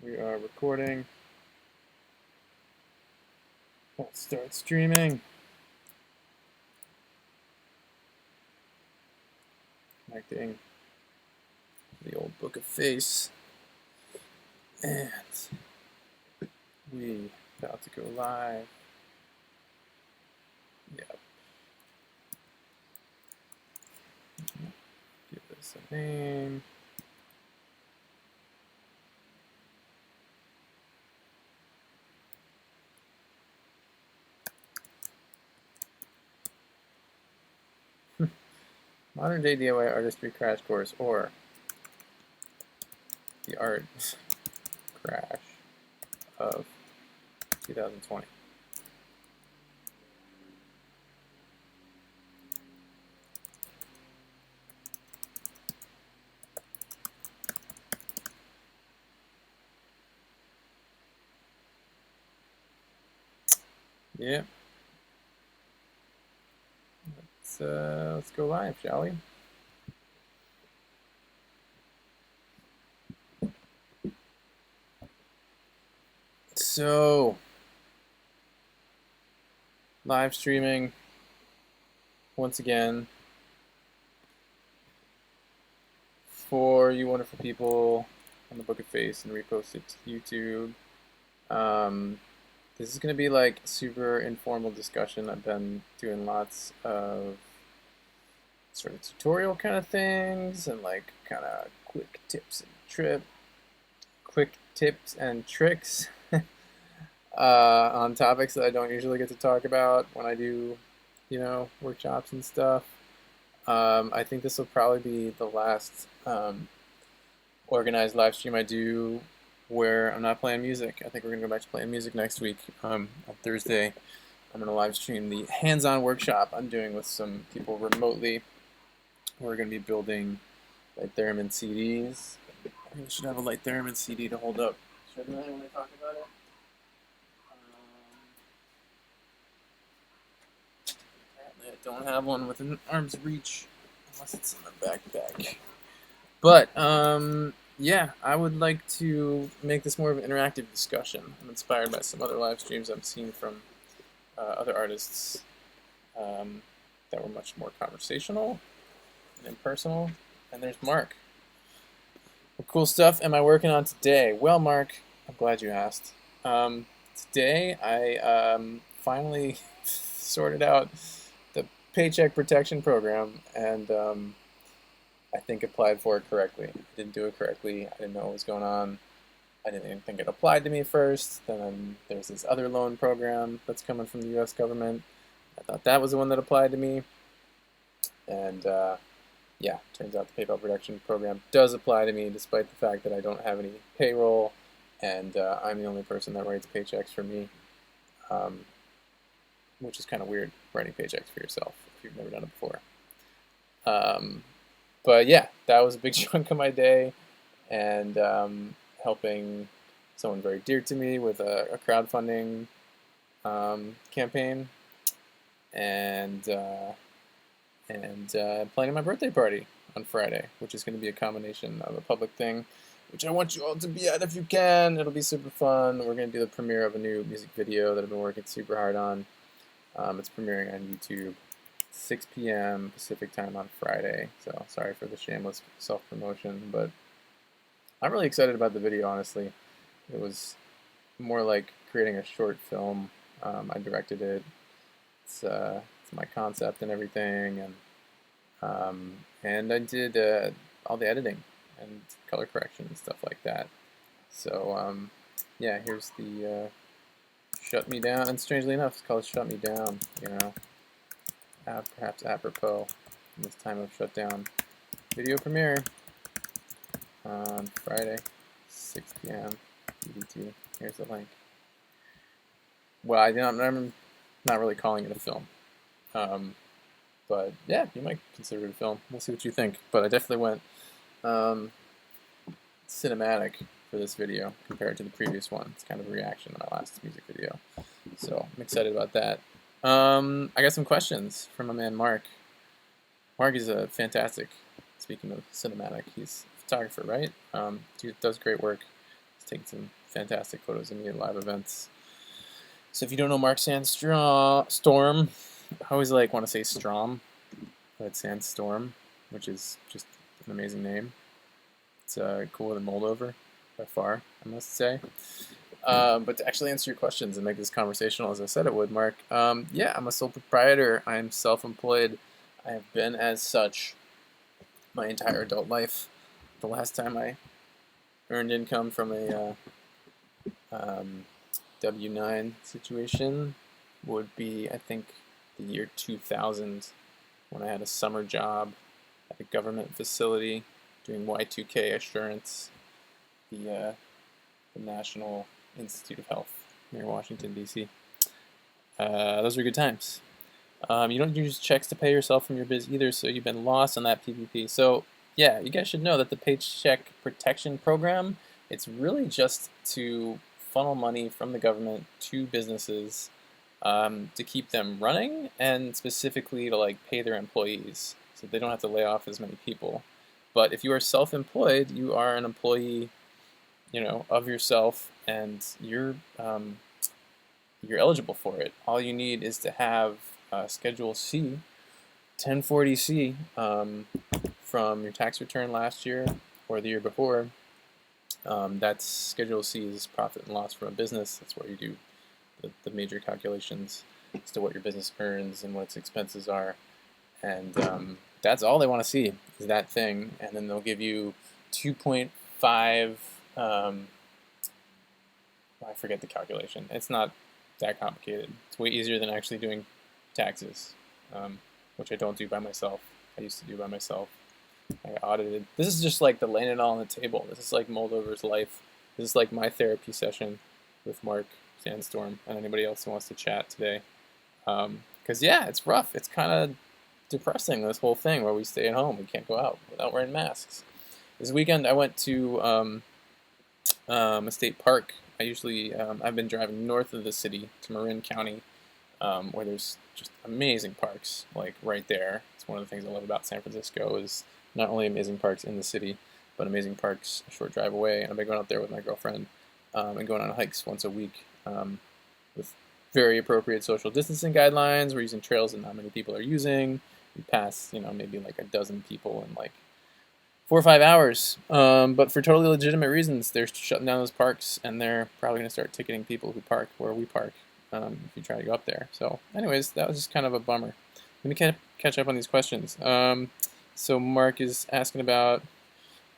We are recording. Let's start streaming. Connecting the old book of face. And we about to go live. Yep. Give this a name. Modern Day DIY Artistry Crash Course, or the Art Crash of 2020. Yeah. Let's go live, shall we? So, live streaming once again for you wonderful people on the Book of Face and repost it to YouTube. This is going to be like super informal discussion. I've been doing lots of sort of tutorial kind of things and like kind of quick tips and tricks on topics that I don't usually get to talk about when I do, workshops and stuff. I think this will probably be the last organized live stream I do where I'm not playing music. I think we're going to go back to playing music next week. On Thursday, I'm going to live stream the hands-on workshop I'm doing with some people remotely. We're going to be building light theremin CDs. I think we should have a light theremin CD to hold up. Shouldn't I when I talk about it? Apparently I don't have one within arm's reach unless it's in the backpack. But, yeah, I would like to make this more of an interactive discussion. I'm inspired by some other live streams I've seen from other artists that were much more conversational and impersonal. And there's Mark. What cool stuff am I working on today? Well, Mark, I'm glad you asked. Today I finally sorted out the Paycheck Protection Program and I think applied for it correctly. I didn't do it correctly. I didn't know what was going on. I didn't even think it applied to me first. Then there's this other loan program that's coming from the U.S. government. I thought that was the one that applied to me. And yeah, turns out the PayPal Protection Program does apply to me despite the fact that I don't have any payroll and I'm the only person that writes paychecks for me, which is kind of weird, writing paychecks for yourself if you've never done it before. But yeah, that was a big chunk of my day, and helping someone very dear to me with a crowdfunding campaign, and planning my birthday party on Friday, which is going to be a combination of a public thing, which I want you all to be at if you can. It'll be super fun. We're going to do the premiere of a new music video that I've been working super hard on. It's premiering on YouTube. 6 p.m. Pacific time on Friday, so sorry for the shameless self-promotion, but I'm really excited about the video, honestly. It was more like creating a short film. I directed it. It's my concept and everything, and I did all the editing and color correction and stuff like that. So yeah, here's the Shut Me Down, and strangely enough, it's called Shut Me Down, perhaps apropos in this time of shutdown. Video premiere on Friday, 6 p.m. EDT. Here's the link. Well, I'm not really calling it a film. But yeah, you might consider it a film. We'll see what you think. But I definitely went cinematic for this video compared to the previous one. It's kind of a reaction to my last music video. So I'm excited about that. I got some questions from my man Mark. Mark is a fantastic, speaking of cinematic, he's a photographer, right? He does great work. taking some fantastic photos of me at live events. So if you don't know Mark Sandstorm, I always want to say Strom, but it's Sandstorm, which is just an amazing name. It's cooler than Moldover, by far, I must say. But to actually answer your questions and make this conversational as I said it would, Mark, yeah, I'm a sole proprietor. I'm self-employed. I have been as such my entire adult life. The last time I earned income from a W-9 situation would be, I think, the year 2000, when I had a summer job at a government facility doing Y2K assurance, the National Institute of Health near Washington, D.C. Those were good times. You don't use checks to pay yourself from your biz either, so you've been lost on that PPP. So yeah, you guys should know that the Paycheck Protection Program, it's really just to funnel money from the government to businesses to keep them running, and specifically to pay their employees so they don't have to lay off as many people. But if you are self-employed, you are an employee, of yourself, and you're eligible for it. All you need is to have Schedule C, 1040C, from your tax return last year or the year before. That's Schedule C is profit and loss from a business. That's where you do the major calculations as to what your business earns and what its expenses are. And that's all they want to see is that thing. And then they'll give you 2.5, I forget the calculation. It's not that complicated. It's way easier than actually doing taxes, which I don't do by myself. I used to do by myself. I audited. This is just the laying it all on the table. This is like Moldover's life. This is like my therapy session with Mark Sandstorm and anybody else who wants to chat today. Because yeah, it's rough. It's kind of depressing, this whole thing where we stay at home. We can't go out without wearing masks. This weekend I went to a state park. I've been driving north of the city to Marin County, where there's just amazing parks, right there. It's one of the things I love about San Francisco is not only amazing parks in the city, but amazing parks a short drive away. And I've been going out there with my girlfriend and going on hikes once a week with very appropriate social distancing guidelines. We're using trails that not many people are using. We pass, maybe a dozen people in 4 or 5 hours. But for totally legitimate reasons, they're shutting down those parks, and they're probably going to start ticketing people who park where we park if you try to go up there. So anyways, that was just kind of a bummer. Let me catch up on these questions. So Mark is asking about,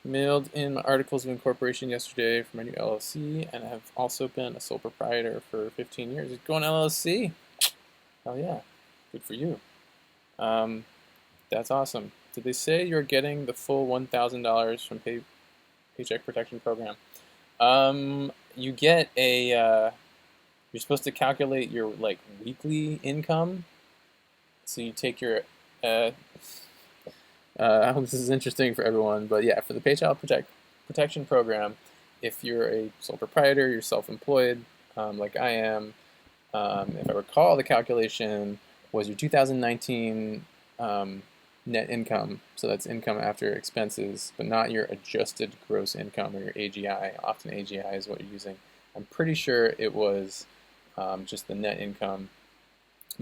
mailed in my articles of incorporation yesterday for my new LLC, and I have also been a sole proprietor for 15 years. Going LLC? Hell yeah. Good for you. That's awesome. Did they say you're getting the full $1,000 from Paycheck Protection Program? You get you're supposed to calculate your weekly income. So you take your I hope this is interesting for everyone, but yeah, for the Paycheck Protection Program, if you're a sole proprietor, you're self-employed, like I am, if I recall, the calculation was your 2019 net income, so that's income after expenses, but not your adjusted gross income or your AGI. Often AGI is what you're using. I'm pretty sure it was just the net income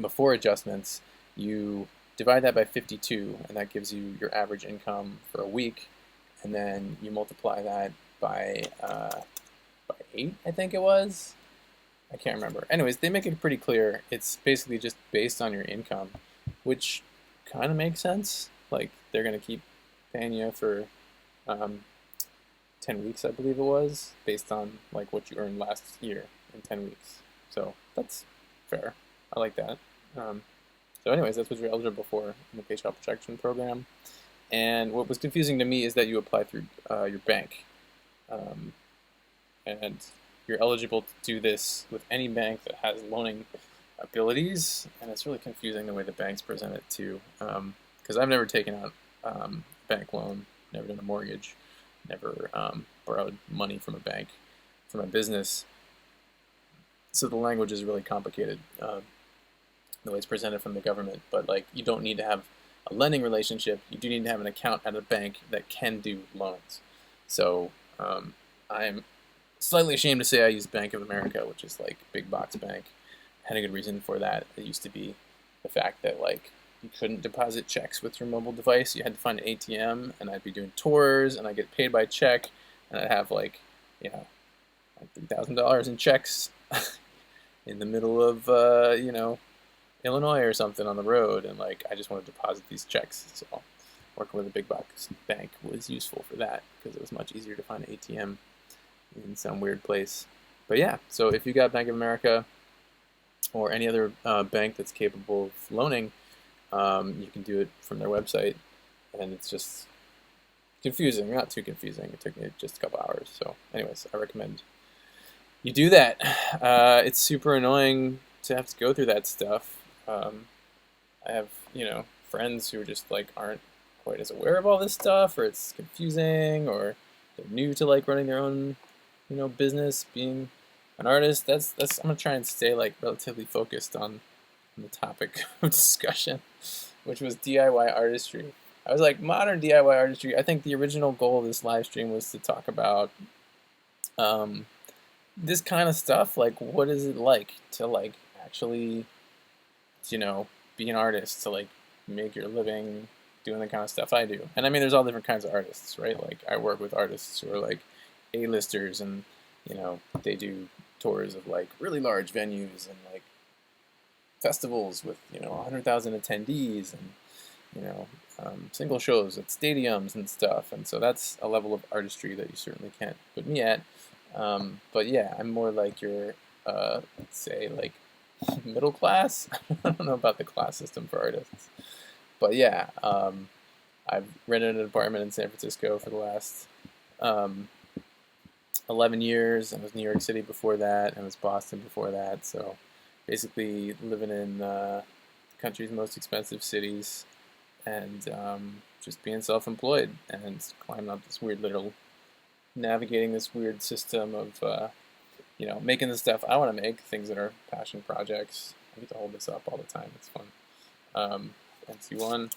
before adjustments. You divide that by 52, and that gives you your average income for a week, and then you multiply that by 8, I think it was. I can't remember. Anyways, they make it pretty clear. It's basically just based on your income, which kind of makes sense. They're going to keep paying you for 10 weeks, I believe it was, based on what you earned last year in 10 weeks. So that's fair. I like that. So anyways, that's what you're eligible for in the Paycheck Protection Program. And what was confusing to me is that you apply through your bank. And you're eligible to do this with any bank that has loaning abilities. And it's really confusing the way the banks present it too. Because I've never taken out a bank loan, never done a mortgage, never borrowed money from a bank for my business. So the language is really complicated. The way it's presented from the government, but you don't need to have a lending relationship. You do need to have an account at a bank that can do loans. So I'm slightly ashamed to say I use Bank of America, which is like big box bank. Had a good reason for that. It used to be the fact that like you couldn't deposit checks with your mobile device. You had to find an ATM, and I'd be doing tours, and I get paid by check, and I'd have like, you know, like $3,000 in checks in the middle of Illinois or something on the road, and like I just want to deposit these checks. So working with a big box bank was useful for that because it was much easier to find an ATM in some weird place. But yeah, so if you got Bank of America or any other bank that's capable of loaning, you can do it from their website, and it's just confusing, not too confusing. It took me just a couple hours. So anyways, I recommend you do that. It's super annoying to have to go through that stuff. I have, friends who just like aren't quite as aware of all this stuff, or it's confusing, or they're new to like running their own, business, being an artist. That's I'm gonna try and stay like relatively focused on the topic of discussion, which was DIY artistry. I was like, modern DIY artistry. I think the original goal of this live stream was to talk about this kind of stuff. Like, what is it like to like actually, be an artist, to like make your living doing the kind of stuff I do. And I mean, there's all different kinds of artists, right? Like, I work with artists who are like A-listers, and they do tours of like really large venues and like festivals with 100,000 attendees, and single shows at stadiums and stuff. And so that's a level of artistry that you certainly can't put me at. But yeah, I'm more like your let's say like middle class. I don't know about the class system for artists, but yeah, I've rented an apartment in San Francisco for the last 11 years. I was New York City before that, and I was Boston before that. So basically living in the country's most expensive cities, and just being self-employed and climbing up this weird navigating this weird system of making the stuff I want to make, things that are passion projects. I get to hold this up all the time. It's fun. NC1.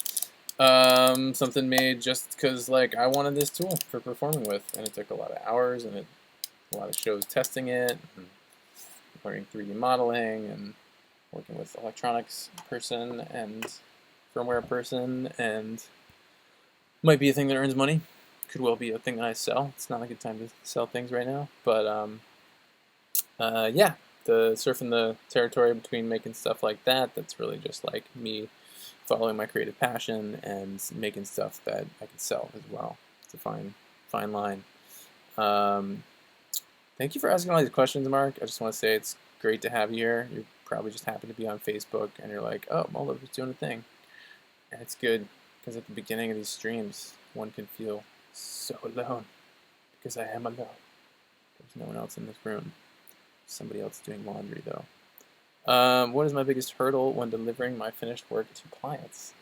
Something made just because like I wanted this tool for performing with, and it took a lot of hours and a lot of shows testing it, and learning 3D modeling, and working with electronics person and firmware person, and might be a thing that earns money. Could well be a thing that I sell. It's not a good time to sell things right now, but yeah, the surfing the territory between making stuff like that, that's really just like me following my creative passion and making stuff that I can sell as well. It's a fine line. Thank you for asking all these questions, Mark. I just want to say it's great to have you here. You're probably just happy to be on Facebook, and you're like, oh, Mulder was doing a thing. And it's good, because at the beginning of these streams, one can feel so alone, because I am alone. There's no one else in this room. Somebody else doing laundry, though. What is my biggest hurdle when delivering my finished work to clients?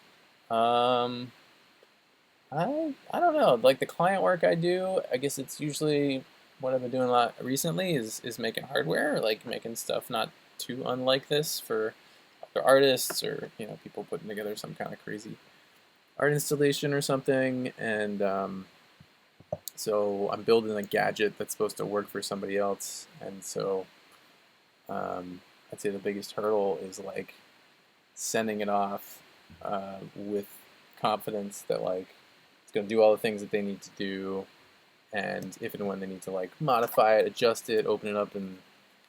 I don't know. Like the client work I do, I guess it's usually what I've been doing a lot recently is making hardware, like making stuff not too unlike this for other artists, or people putting together some kind of crazy art installation or something. And so I'm building a gadget that's supposed to work for somebody else, and so I'd say the biggest hurdle is like sending it off with confidence that like it's going to do all the things that they need to do, and if and when they need to like modify it, adjust it, open it up and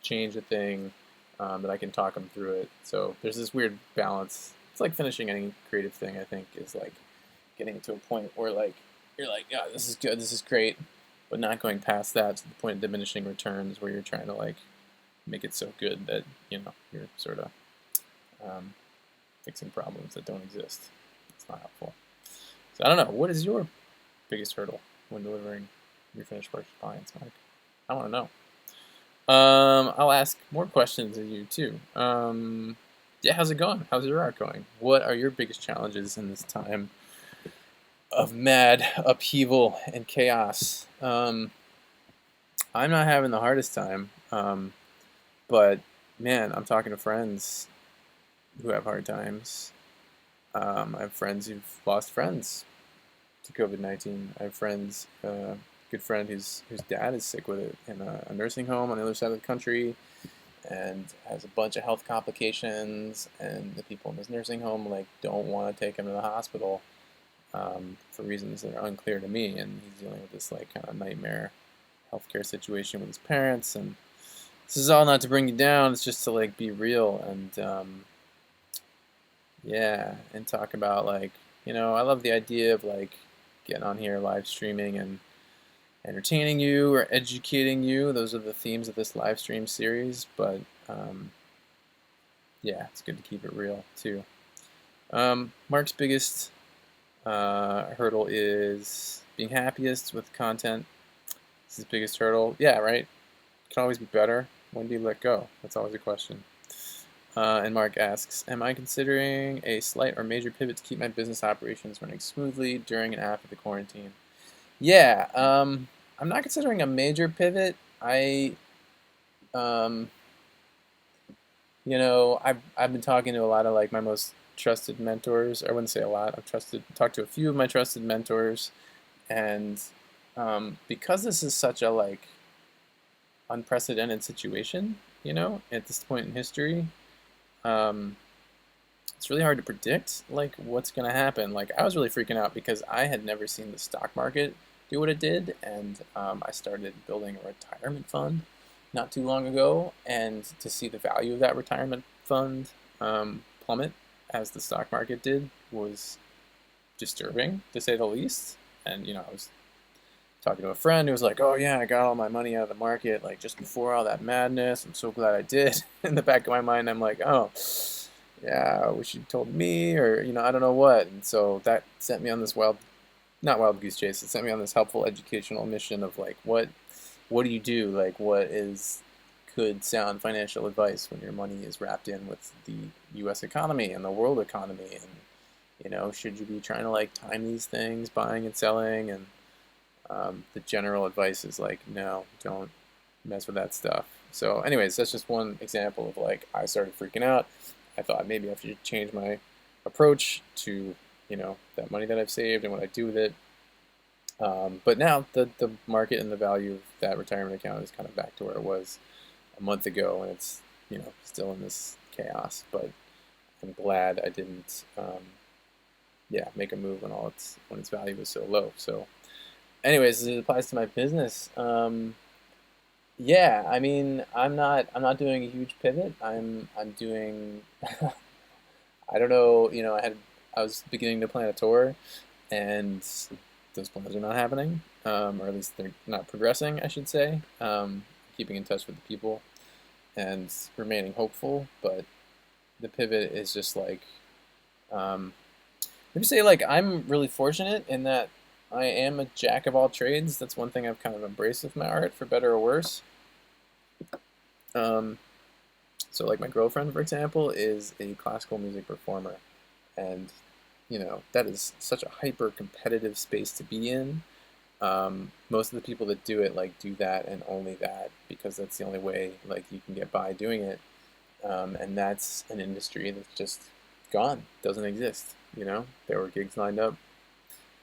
change a thing, that I can talk them through it. So there's this weird balance. It's like finishing any creative thing, I think, is like getting to a point where like you're like, yeah, this is good, this is great, but not going past that to the point of diminishing returns where you're trying to like make it so good that you're sort of fixing problems that don't exist. It's not helpful. So I don't know. What is your biggest hurdle when delivering your finished work to clients, Mike? I want to know. I'll ask more questions of you too. Yeah, how's it going? How's your art going? What are your biggest challenges in this time of mad upheaval and chaos? I'm not having the hardest time. But man, I'm talking to friends who have hard times. I have friends who've lost friends to COVID-19. I have friends good friend whose dad is sick with it in a nursing home on the other side of the country, and has a bunch of health complications, and the people in this nursing home like don't want to take him to the hospital for reasons that are unclear to me, and he's dealing with this like kind of nightmare healthcare situation with his parents, and this is all not to bring you down, it's just to like be real and yeah, and talk about like, I love the idea of like getting on here live streaming and entertaining you or educating you. Those are the themes of this live stream series, but yeah, it's good to keep it real too. Mark's biggest hurdle is being happiest with content. It's his biggest hurdle. Yeah, right? It can always be better. When do you let go? That's always a question. And Mark asks, am I considering a slight or major pivot to keep my business operations running smoothly during and after the quarantine? Yeah, I'm not considering a major pivot. Um, I've been talking to a lot of like my most trusted mentors. I wouldn't say a lot. Talked to a few of my trusted mentors, and because this is such a like unprecedented situation, at this point in history, it's really hard to predict like what's gonna happen. Like I was really freaking out because I had never seen the stock market do what it did, and I started building a retirement fund not too long ago, and to see the value of that retirement fund plummet as the stock market did was disturbing, to say the least. And I was talking to a friend who was like, "Oh yeah, I got all my money out of the market like just before all that madness. I'm so glad I did." In the back of my mind, I'm like, "Oh, yeah, I wish you'd told me," or I don't know what. And so that sent me on this not wild goose chase. It sent me on this helpful educational mission of like, what do you do? Like, what is good, sound financial advice when your money is wrapped in with the U.S. economy and the world economy? And should you be trying to like time these things, buying and selling? And the general advice is like, no, don't mess with that stuff. So, anyways, that's just one example of like I started freaking out. I thought maybe I should change my approach to that money that I've saved and what I do with it. But now the market and the value of that retirement account is kind of back to where it was a month ago, and it's still in this chaos. But I'm glad I didn't yeah, make a move when its value was so low. So, anyways, as it applies to my business, yeah, I mean, I'm not doing a huge pivot. I'm doing I don't know, I was beginning to plan a tour, and those plans are not happening, or at least they're not progressing, I should say. Keeping in touch with the people and remaining hopeful, but the pivot is just like, let me say, like, I'm really fortunate in that I am a jack of all trades. That's one thing I've kind of embraced with my art, for better or worse. Um, so, like, my girlfriend, for example, is a classical music performer, and that is such a hyper competitive space to be in. Most of the people that do it like do that and only that because that's the only way like you can get by doing it. And that's an industry that's just gone, doesn't exist. There were gigs lined up,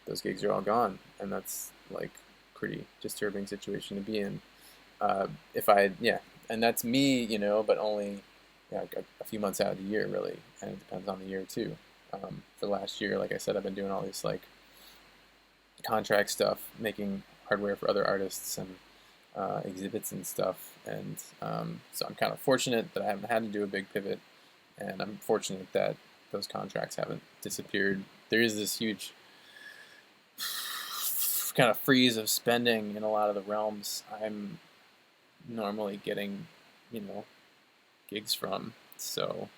those gigs are all gone, and that's like pretty disturbing situation to be in. If I Yeah, and that's me, but only a few months out of the year really, and it depends on the year too. For the last year, like I said, I've been doing all these like contract stuff, making hardware for other artists and exhibits and stuff. And so I'm kind of fortunate that I haven't had to do a big pivot, and I'm fortunate that those contracts haven't disappeared. There is this huge kind of freeze of spending in a lot of the realms I'm normally getting, gigs from. So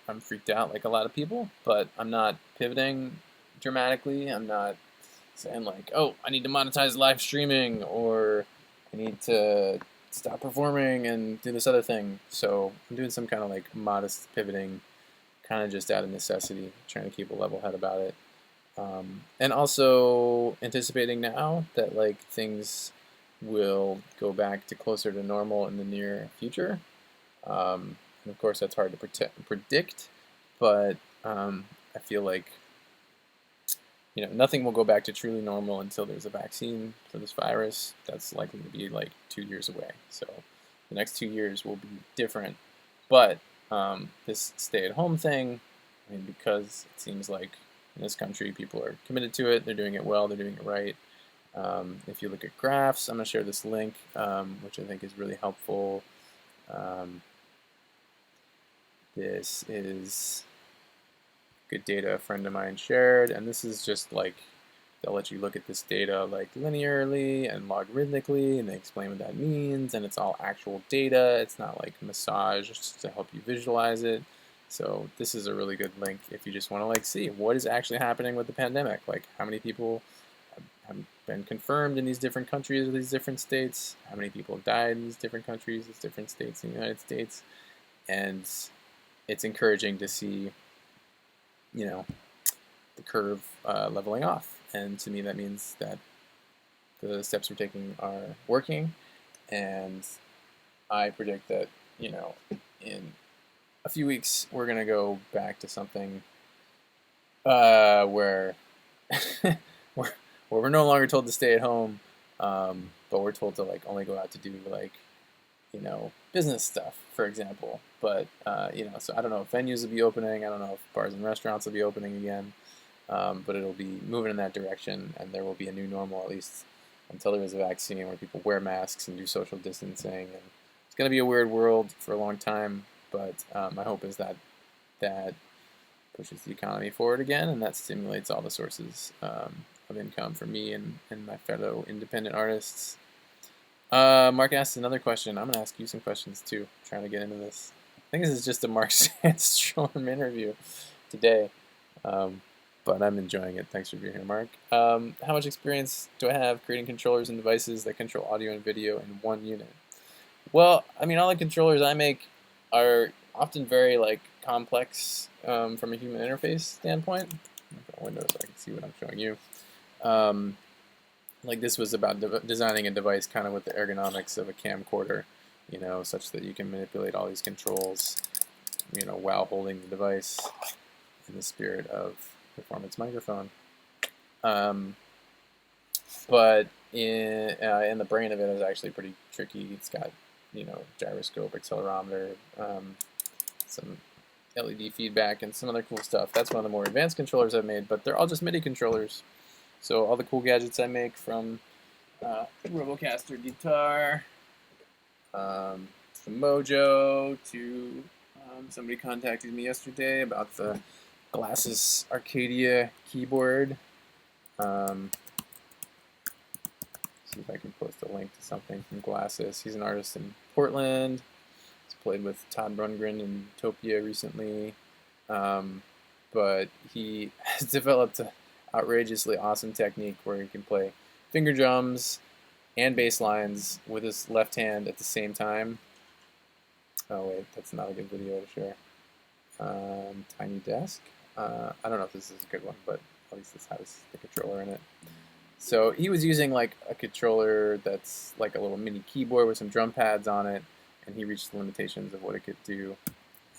I'm freaked out like a lot of people, but I'm not pivoting dramatically. I'm not saying like, oh, I need to monetize live streaming, or I need to stop performing and do this other thing. So I'm doing some kind of like modest pivoting, kind of just out of necessity, trying to keep a level head about it. And also anticipating now that like things will go back to closer to normal in the near future. And of course, that's hard to predict, but I feel like nothing will go back to truly normal until there's a vaccine for this virus. That's likely to be like 2 years away. So the next 2 years will be different. But this stay-at-home thing, I mean, because it seems like in this country people are committed to it, they're doing it well, they're doing it right. If you look at graphs, I'm going to share this link, which I think is really helpful. This is good data a friend of mine shared, and this is just like, they'll let you look at this data like linearly and logarithmically, and they explain what that means, and it's all actual data. It's not like massage just to help you visualize it. So this is a really good link if you just want to like see what is actually happening with the pandemic, like how many people have been confirmed in these different countries or these different states, how many people have died in these different countries, these different states in the United States, and it's encouraging to see, the curve leveling off. And to me, that means that the steps we're taking are working, and I predict that, in a few weeks, we're going to go back to something where we're no longer told to stay at home, but we're told to like only go out to do like, business stuff, for example. But, so I don't know if venues will be opening. I don't know if bars and restaurants will be opening again. But it'll be moving in that direction, and there will be a new normal, at least until there is a vaccine, where people wear masks and do social distancing. And it's going to be a weird world for a long time, but my hope is that that pushes the economy forward again, and that stimulates all the sources of income for me and my fellow independent artists. Mark asked another question. I'm going to ask you some questions too, I'm trying to get into this. I think this is just a Mark Sandstorm interview today. But I'm enjoying it. Thanks for being here, Mark. How much experience do I have creating controllers and devices that control audio and video in one unit? Well, I mean, all the controllers I make are often very like complex from a human interface standpoint. I've got a window so I can see what I'm showing you. Like this was about designing a device kind of with the ergonomics of a camcorder, such that you can manipulate all these controls, while holding the device in the spirit of performance microphone. But in the brain of it is actually pretty tricky. It's got, gyroscope, accelerometer, some LED feedback, and some other cool stuff. That's one of the more advanced controllers I've made, but they're all just MIDI controllers. So all the cool gadgets I make, from Robocaster guitar, the Mojo, to somebody contacted me yesterday about the Glasses Arcadia keyboard. See if I can post a link to something from Glasses. He's an artist in Portland. He's played with Todd Rundgren in Utopia recently. But he has developed an outrageously awesome technique where he can play finger drums and bass lines with his left hand at the same time. Oh wait, that's not a good video to share. Tiny Desk. I don't know if this is a good one, but at least this has the controller in it. So he was using like a controller that's like a little mini keyboard with some drum pads on it, and he reached the limitations of what it could do,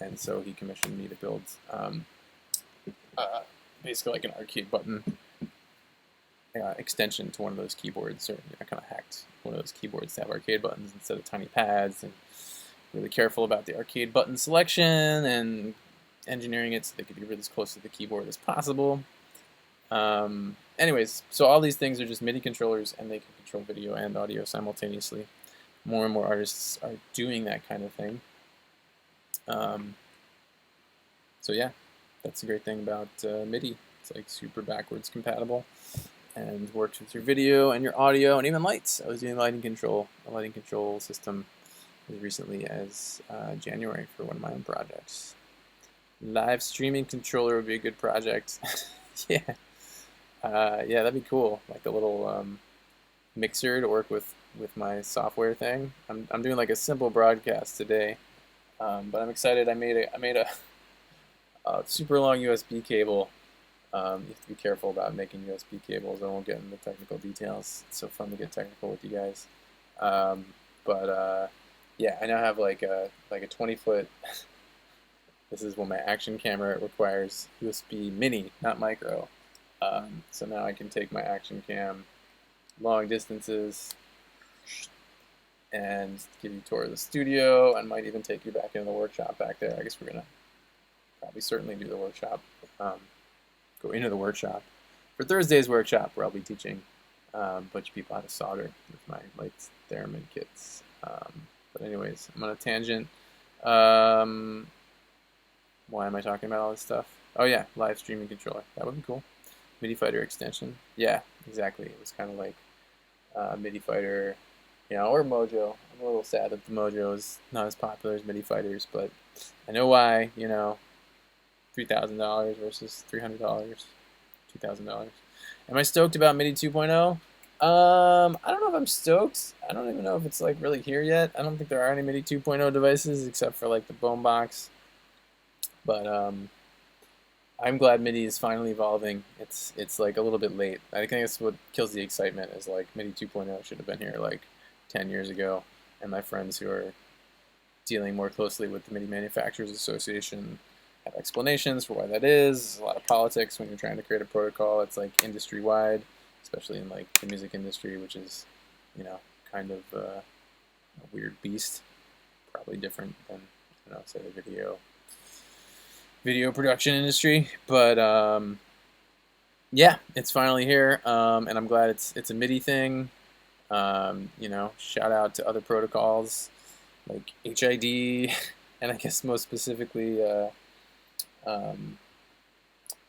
and so he commissioned me to build basically like an arcade button extension to one of those keyboards. Or I kind of hacked one of those keyboards to have arcade buttons instead of tiny pads, and really careful about the arcade button selection and engineering it so they could be really as close to the keyboard as possible. Anyways, so all these things are just MIDI controllers, and they can control video and audio simultaneously. More and more artists are doing that kind of thing. So yeah, that's the great thing about MIDI. It's like super backwards compatible and works with your video and your audio and even lights. I was doing a lighting control system as recently as January for one of my own projects. Live streaming controller would be a good project. Yeah. Yeah, that'd be cool. Like a little mixer to work with my software thing. I'm doing like a simple broadcast today, but I'm excited. I made a super long USB cable. You have to be careful about making USB cables. I won't get into the technical details. It's so fun to get technical with you guys. Yeah, I now have like a 20-foot. This is what my action camera requires. USB mini, not micro. So now I can take my action cam long distances and give you a tour of the studio, and might even take you back into the workshop back there. I guess we're gonna probably certainly do the workshop, go into the workshop for Thursday's workshop, where I'll be teaching a bunch of people how to solder with my like theremin kits. But anyways, I'm on a tangent. Why am I talking about all this stuff? Oh yeah, live streaming controller. That would be cool. MIDI fighter extension. Yeah, exactly. It was kind of like MIDI fighter, or Mojo. I'm a little sad that the Mojo is not as popular as MIDI fighters, but I know why. $3,000 versus $300, $2,000. Am I stoked about MIDI 2.0? I don't know if I'm stoked. I don't even know if it's like really here yet. I don't think there are any MIDI 2.0 devices except for like the Boombox. But I'm glad MIDI is finally evolving. It's like a little bit late. I think that's what kills the excitement, is like MIDI 2.0 should have been here like 10 years ago. And my friends who are dealing more closely with the MIDI Manufacturers Association have explanations for why that is. There's a lot of politics when you're trying to create a protocol. It's like industry wide, especially in like the music industry, which is, kind of a weird beast. Probably different than, say the video production industry. But yeah, it's finally here, and I'm glad it's a MIDI thing. Shout out to other protocols like HID, and I guess most specifically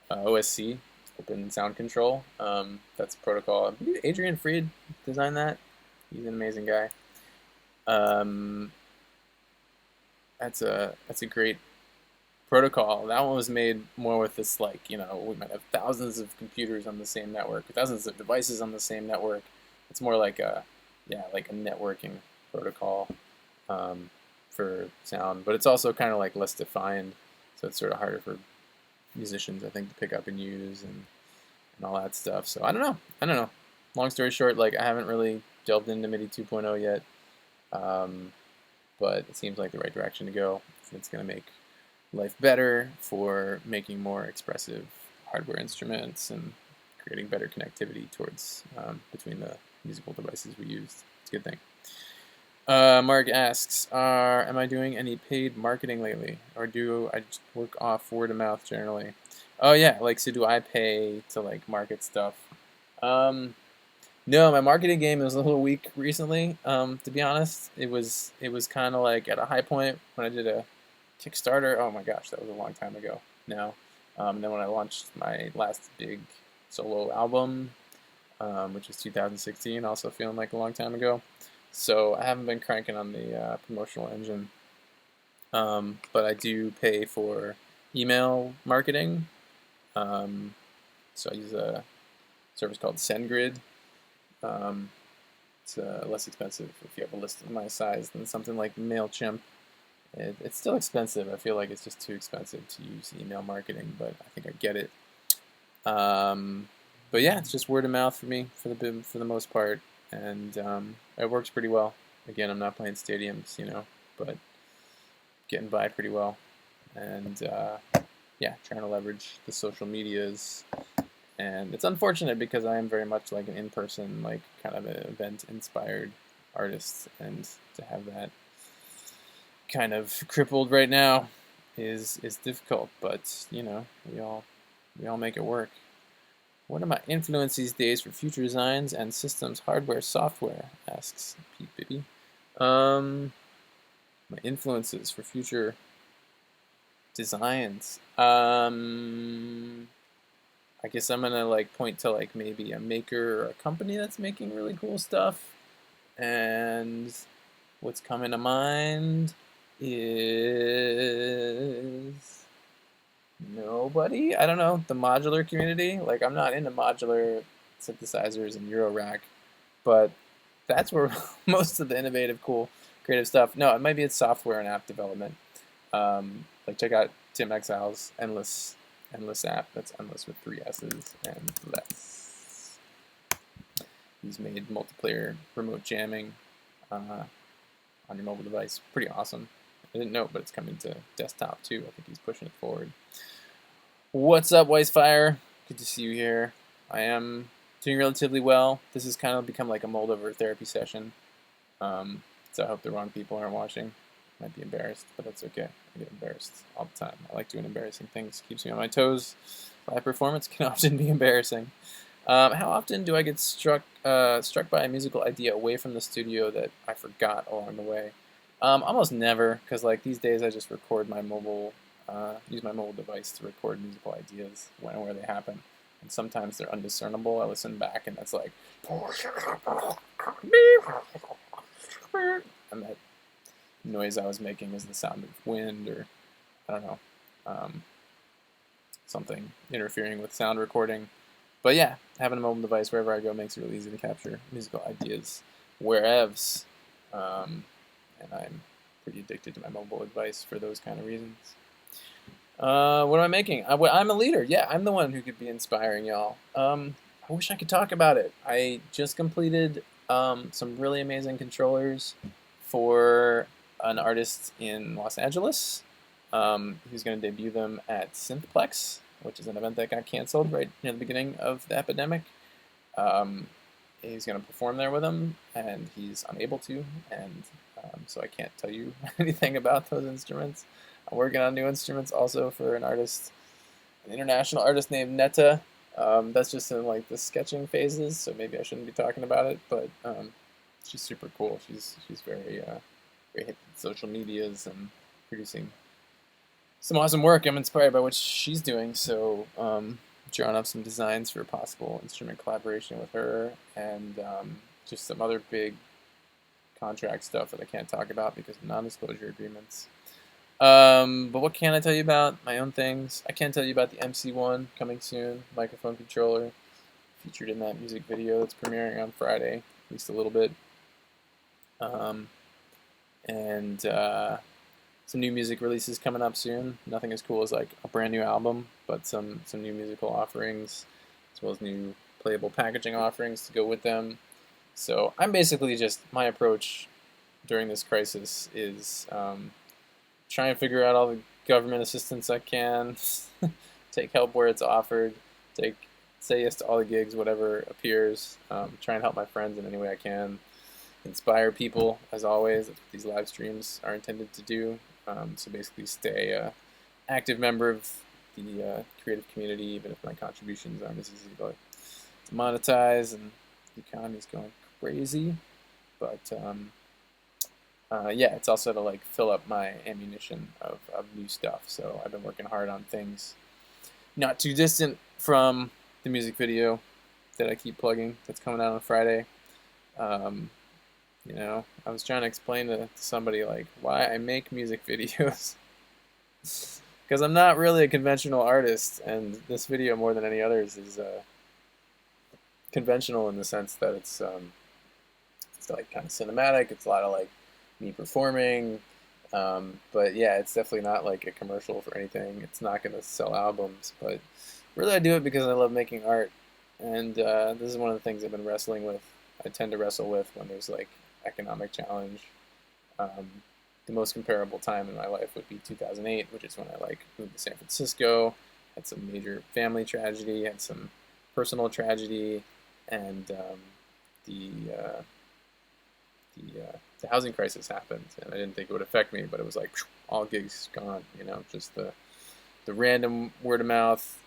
OSC, Open Sound Control. That's a protocol. Adrian Fried designed that. He's an amazing guy. That's a great protocol. That one was made more with this, like, we might have thousands of computers on the same network, thousands of devices on the same network. It's more like a networking protocol for sound, but it's also kind of like less defined, so it's sort of harder for musicians, I think, to pick up and use and all that stuff. So I don't know. Long story short, like, I haven't really delved into MIDI 2.0 yet, but it seems like the right direction to go. It's going to make life better for making more expressive hardware instruments and creating better connectivity towards between the musical devices we used. It's a good thing. Mark asks, am I doing any paid marketing lately, or do I just work off word of mouth generally? Oh yeah, like, so do I pay to like market stuff? No, my marketing game is a little weak recently. To be honest, it was kind of like at a high point when I did a Kickstarter. Oh my gosh, that was a long time ago now. And then when I launched my last big solo album, which was 2016, also feeling like a long time ago. So I haven't been cranking on the promotional engine. But I do pay for email marketing. So I use a service called SendGrid. It's less expensive if you have a list of my size than something like MailChimp. It's still expensive. I feel like it's just too expensive to use email marketing, but I think I get it. But yeah, it's just word of mouth for me for the most part, and it works pretty well. Again, I'm not playing stadiums, but getting by pretty well, and yeah, trying to leverage the social medias. And it's unfortunate because I am very much like an in-person, like, kind of an event-inspired artist, and to have that kind of crippled right now is difficult. But we all make it work. What are my influences these days for future designs and systems, hardware, software? Asks Pete Bibby. My influences for future designs. I guess I'm gonna like point to like maybe a maker or a company that's making really cool stuff. And what's coming to mind is nobody. I don't know, the modular community. Like, I'm not into modular synthesizers and Eurorack, but that's where most of the innovative, cool, creative stuff. No, it might be it's software and app development. Like, check out Tim Exile's Endless app. That's endless with 3 S's and less. He's made multiplayer remote jamming on your mobile device. Pretty awesome. I didn't know, but it's coming to desktop too. I think he's pushing it forward. What's up, Weissfire? Good to see you here. I am doing relatively well. This has kind of become like a Moldover therapy session. So I hope the wrong people aren't watching. Might be embarrassed, but that's okay. I get embarrassed all the time. I like doing embarrassing things. Keeps me on my toes. Live performance can often be embarrassing. How often do I get struck by a musical idea away from the studio that I forgot along the way? Almost never, because like these days I just record my mobile, use my mobile device to record musical ideas when and where they happen. And sometimes they're undiscernible. I listen back and that's like, and that noise I was making is the sound of wind or I don't know, something interfering with sound recording. But yeah, having a mobile device wherever I go makes it really easy to capture musical ideas wherevs. And I'm pretty addicted to my mobile device for those kind of reasons. What am I making? I'm a leader. Yeah, I'm the one who could be inspiring y'all. I wish I could talk about it. I just completed some really amazing controllers for an artist in Los Angeles who's going to debut them at Synthplex, which is an event that got canceled right near the beginning of the epidemic. He's going to perform there with them, and he's unable to, and so I can't tell you anything about those instruments. I'm working on new instruments also for an artist, an international artist named Netta. That's just in like the sketching phases, so maybe I shouldn't be talking about it, but she's super cool. She's very very hip with social medias and producing some awesome work. I'm inspired by what she's doing, so drawing up some designs for a possible instrument collaboration with her, and just some other big contract stuff that I can't talk about because of non-disclosure agreements. But what can I tell you about? My own things. I can tell you about the MC1 coming soon, microphone controller, featured in that music video that's premiering on Friday, at least a little bit. And some new music releases coming up soon. Nothing as cool as like a brand new album, but some new musical offerings, as well as new playable packaging offerings to go with them. So I'm basically just, my approach during this crisis is try and figure out all the government assistance I can, take help where it's offered, say yes to all the gigs, whatever appears, try and help my friends in any way I can, inspire people, as always. That's what these live streams are intended to do. So basically stay an active member of the creative community, even if my contributions aren't as easy to monetize and the economy's going crazy. But yeah, it's also to like fill up my ammunition of new stuff. So I've been working hard on things not too distant from the music video that I keep plugging that's coming out on Friday. You know, I was trying to explain to somebody like why I make music videos. Because I'm not really a conventional artist, and this video more than any others is conventional in the sense that it's like kind of cinematic. It's a lot of like me performing, but yeah, it's definitely not like a commercial for anything. It's not going to sell albums, but really I do it because I love making art, and this is one of the things I've been wrestling with. I tend to wrestle with when there's like economic challenge. The most comparable time in my life would be 2008, which is when I like moved to San Francisco, had some major family tragedy, had some personal tragedy, and the housing crisis happened, and I didn't think it would affect me, but it was like all gigs gone. You know, just the random word of mouth,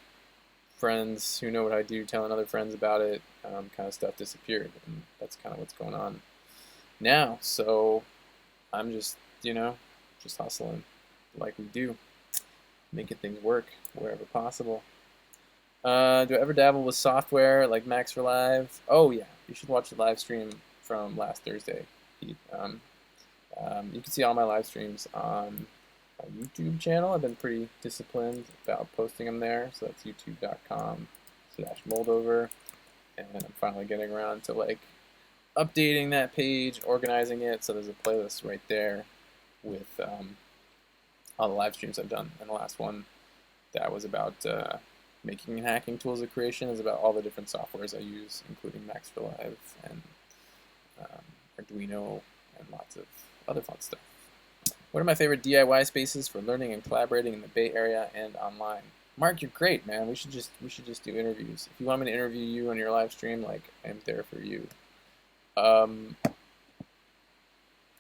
friends who know what I do telling other friends about it, kind of stuff disappeared, and that's kind of what's going on now. So I'm just, you know, just hustling like we do, making things work wherever possible. Do I ever dabble with software like Max for Live? Oh yeah, you should watch the live stream from last Thursday, Pete. You can see all my live streams on my YouTube channel. I've been pretty disciplined about posting them there, so that's youtube.com/Moldover, and I'm finally getting around to like updating that page, organizing it, so there's a playlist right there with all the live streams I've done. And the last one that was about making and hacking tools of creation is about all the different softwares I use, including Max for Live and Arduino and lots of other fun stuff. What are my favorite DIY spaces for learning and collaborating in the Bay Area and online? Mark, you're great, man. We should just do interviews. If you want me to interview you on your live stream, like I'm there for you. Um,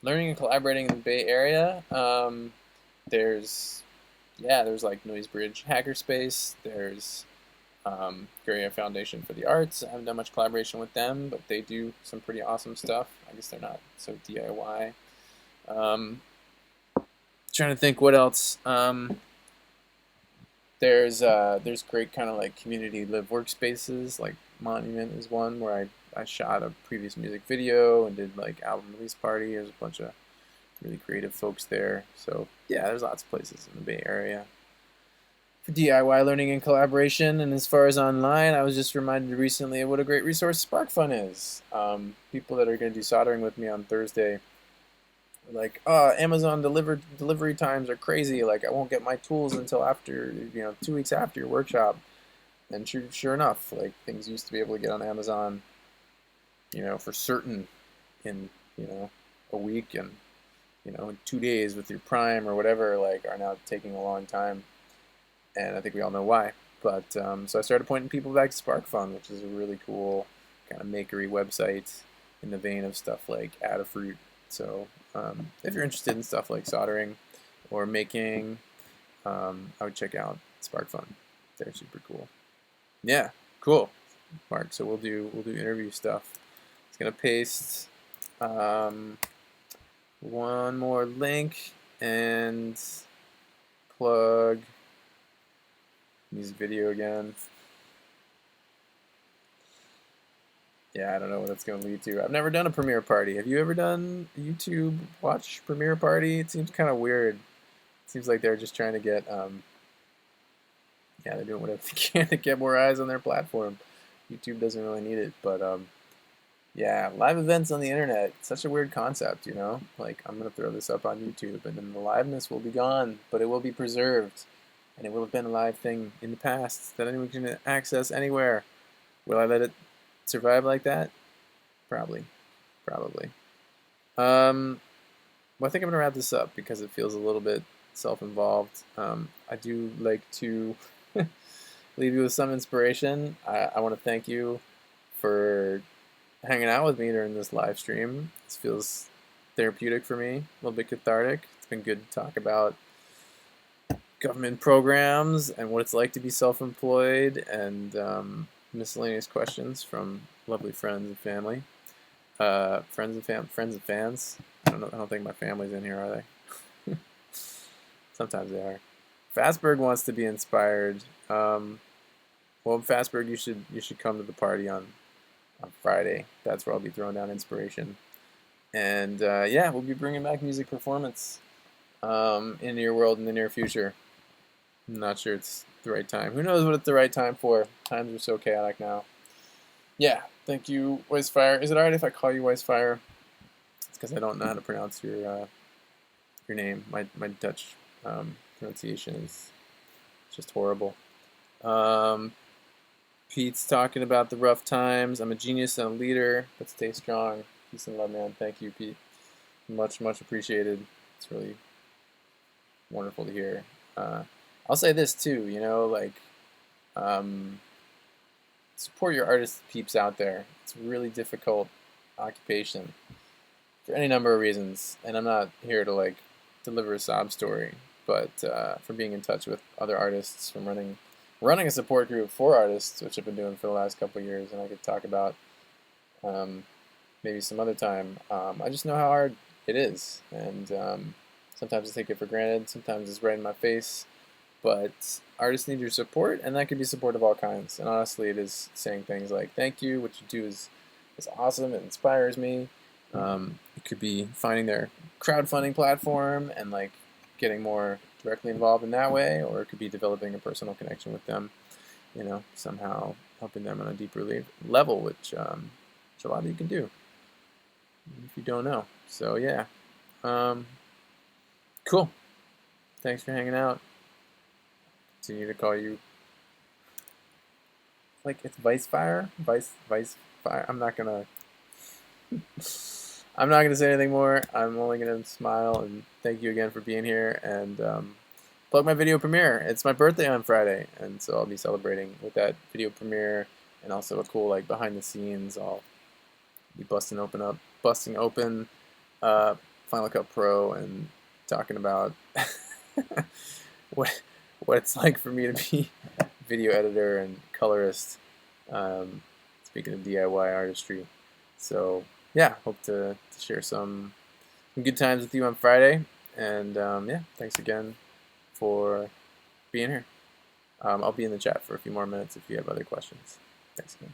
Learning and collaborating in the Bay Area. There's there's like Noisebridge Hackerspace. There's Guerrilla Foundation for the Arts. I haven't done much collaboration with them, but they do some pretty awesome stuff. I guess they're not so DIY. Um, Trying to think what else. There's great kind of like community live workspaces. Like Monument is one where I shot a previous music video and did like album release party. There's a bunch of really creative folks there. So yeah, there's lots of places in the Bay Area for DIY learning and collaboration. And as far as online, I was just reminded recently of what a great resource SparkFun is. People that are going to do soldering with me on Thursday were like, oh, Amazon delivery times are crazy. Like I won't get my tools until after 2 weeks after your workshop. And sure enough, like things used to be able to get on Amazon, for certain in a week, and in 2 days with your Prime or whatever, like are now taking a long time. And I think we all know why. But so I started pointing people back to SparkFun, which is a really cool kind of makery website in the vein of stuff like Adafruit. So if you're interested in stuff like soldering or making, I would check out SparkFun. They're super cool. Yeah, cool, Mark. So we'll do interview stuff. It's gonna paste one more link and plug music video again. Yeah, I don't know what that's going to lead to. I've never done a premiere party. Have you ever done a YouTube watch premiere party? It seems kind of weird. It seems like they're just trying to get, they're doing whatever they can to get more eyes on their platform. YouTube doesn't really need it, but yeah, live events on the internet, it's such a weird concept, Like, I'm going to throw this up on YouTube, and then the liveness will be gone, but it will be preserved. And it will have been a live thing in the past that anyone can access anywhere. Will I let it survive like that? Probably. Well, I think I'm going to wrap this up because it feels a little bit self-involved. I do like to leave you with some inspiration. I want to thank you for hanging out with me during this live stream. This feels therapeutic for me, a little bit cathartic. It's been good to talk about government programs and what it's like to be self-employed, and miscellaneous questions from lovely friends and family, friends and fans. I don't think my family's in here, are they? Sometimes they are. Fastberg wants to be inspired. Well, Fastberg, you should come to the party on Friday. That's where I'll be throwing down inspiration, and we'll be bringing back music performance into your world in the near future. I'm not sure it's the right time. Who knows what it's the right time for? Times are so chaotic now. Yeah, thank you, Weisfire. Is it alright if I call you Weisfire? It's because I don't know how to pronounce your name. My Dutch pronunciation is just horrible. Pete's talking about the rough times. I'm a genius and a leader, but stay strong. Peace and love, man. Thank you, Pete. Much appreciated. It's really wonderful to hear. I'll say this too, support your artist peeps out there. It's a really difficult occupation for any number of reasons, and I'm not here to deliver a sob story, but for being in touch with other artists, from running a support group for artists, which I've been doing for the last couple of years, and I could talk about maybe some other time. I just know how hard it is, and sometimes I take it for granted, sometimes it's right in my face. But artists need your support, and that could be support of all kinds. And honestly, it is saying things like, thank you, what you do is awesome, it inspires me. It could be finding their crowdfunding platform and getting more directly involved in that way, or it could be developing a personal connection with them, somehow helping them on a deeper level, which a lot of you can do if you don't know. So yeah, cool. Thanks for hanging out. Continue to call you it's Vicefire. Vicefire. I'm not gonna say anything more. I'm only gonna smile and thank you again for being here. And plug my video premiere. It's my birthday on Friday, and so I'll be celebrating with that video premiere and also a cool like behind the scenes. I'll be busting open Final Cut Pro and talking about what it's like for me to be video editor and colorist. Speaking of DIY artistry, so yeah, hope to share some good times with you on Friday. And yeah, thanks again for being here. I'll be in the chat for a few more minutes if you have other questions. Thanks again.